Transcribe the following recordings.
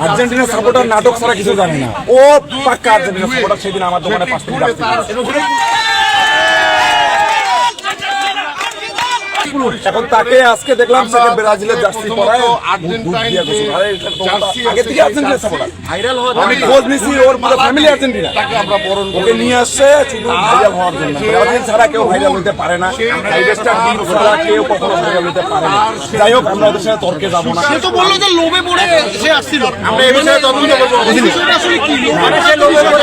Argentina supporter নাটক ছাড়া কিছু জানে না। ও পাক্কা আর্জেন্টিনা সাপোর্টার। সেদিন আমার দোকানে 5 থেকে এখন তাকে আজকে দেখলাম সেটা ব্রাজিলের জার্সি পরায় আগে থেকে আর্জেন্টিনা সাপোর্টার ভাইরাল হওয়ার আমি খোঁজ নিছি। ওর পুরো ফ্যামিলি আর্জেন্টিনা। ওকে নিয়ে আসছে শুধু ভাইরাল হওয়ার জন্য। ব্রাজিল ছাড়া কেউ ভাইরাল হতে পারে না। আইডেস্টার টিম ছাড়া কেউ কখনো ভাইরাল হতে পারে না। যাই হোক, আমরা ওদের সাথে তর্কে যাবো না। সে তো বললো যে লোভে পড়ে সে আসছিল। আমরা এই বিষয়ে তদন্ত করবো।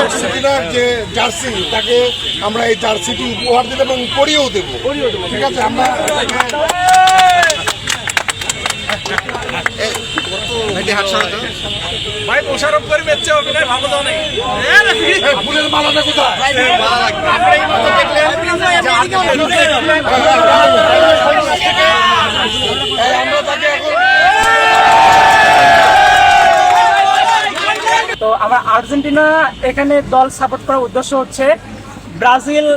আর্জেন্টিনার যে জার্সি তাকে আমরা এই জার্সিটি উপহার দিতে এবং পরিয়েও দেবো। ঠিক আছে, আমরা ভাই মোশারফ করিম এর চেয়ে অভিনয় ভালো দাও নাই। ফুলের মালাটা কোথায়? আমরা তাকে এখন তো আমার আর্জেন্টিনা এখানে দল সাপোর্ট করার উদ্দেশ্য হচ্ছে ব্রাজিল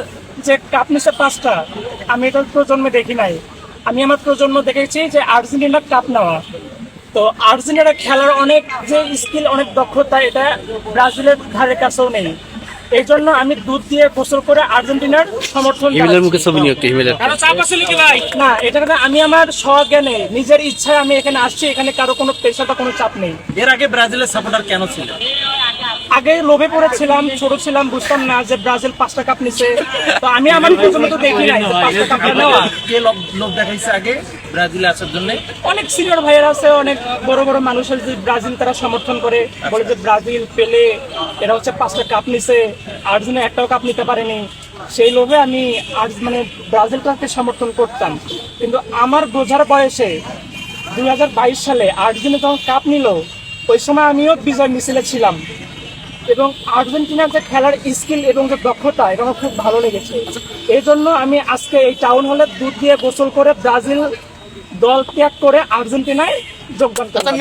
যে কাপ নিচ্ছে 5টা, আমি এটা প্রজন্মে দেখি নাই। আমি আমার প্রজন্ম দেখেছি যে আর্জেন্টিনার কাপ নেওয়া। তো আর্জেন্টিনার খেলার অনেক যে স্কিল, অনেক দক্ষতা, এটা ব্রাজিলের ধারে কাছেও নেই। এই জন্য আমি দুধ দিয়ে গোসল করে আর্জেন্টিনার সমর্থন না, এটা আমি আমার স্বজ্ঞানে নিজের ইচ্ছায় আমি এখানে আসছি। এখানে কারো কোনো প্রেশার বা কোনো চাপ নেই। এর আগে ব্রাজিলের সাপোর্টার কেন ছিল? আগে লোভে পড়েছিলাম, ছোট ছিলাম, বুঝতাম না যে ব্রাজিল 5টা কাপ নিছে। তো আমি আমার প্রথমে তো দেখি নাই 5টা কাপ নেওয়া। কে লোভ দেখাইছে আগে ব্রাজিলে আসার জন্য? অনেক সিনিয়র ভাইয়েরা আছে, অনেক বড় বড় মানুষের যে ব্রাজিল তারা সমর্থন করে, বলে যে ব্রাজিল পেলে এরা হচ্ছে 5টা কাপ নিছে, আর্জেন্টিনা একটাও কাপ নিতে পারেনি। সেই লোভে আমি মানে ব্রাজিলটাকে সমর্থন করতাম। কিন্তু আমার বোঝার বয়সে 2022 সালে আর্জেন্টিনা যখন কাপ নিল, ওই সময় আমিও বিজয় মিছিলে ছিলাম এবং আর্জেন্টিনার যে খেলার স্কিল এবং যে দক্ষতা, এটা আমার খুব ভালো লেগেছে। এই জন্য আমি আজকে এই টাউন হলে দুধ দিয়ে গোসল করে ব্রাজিল দল ত্যাগ করে আর্জেন্টিনায় যোগদান করলাম।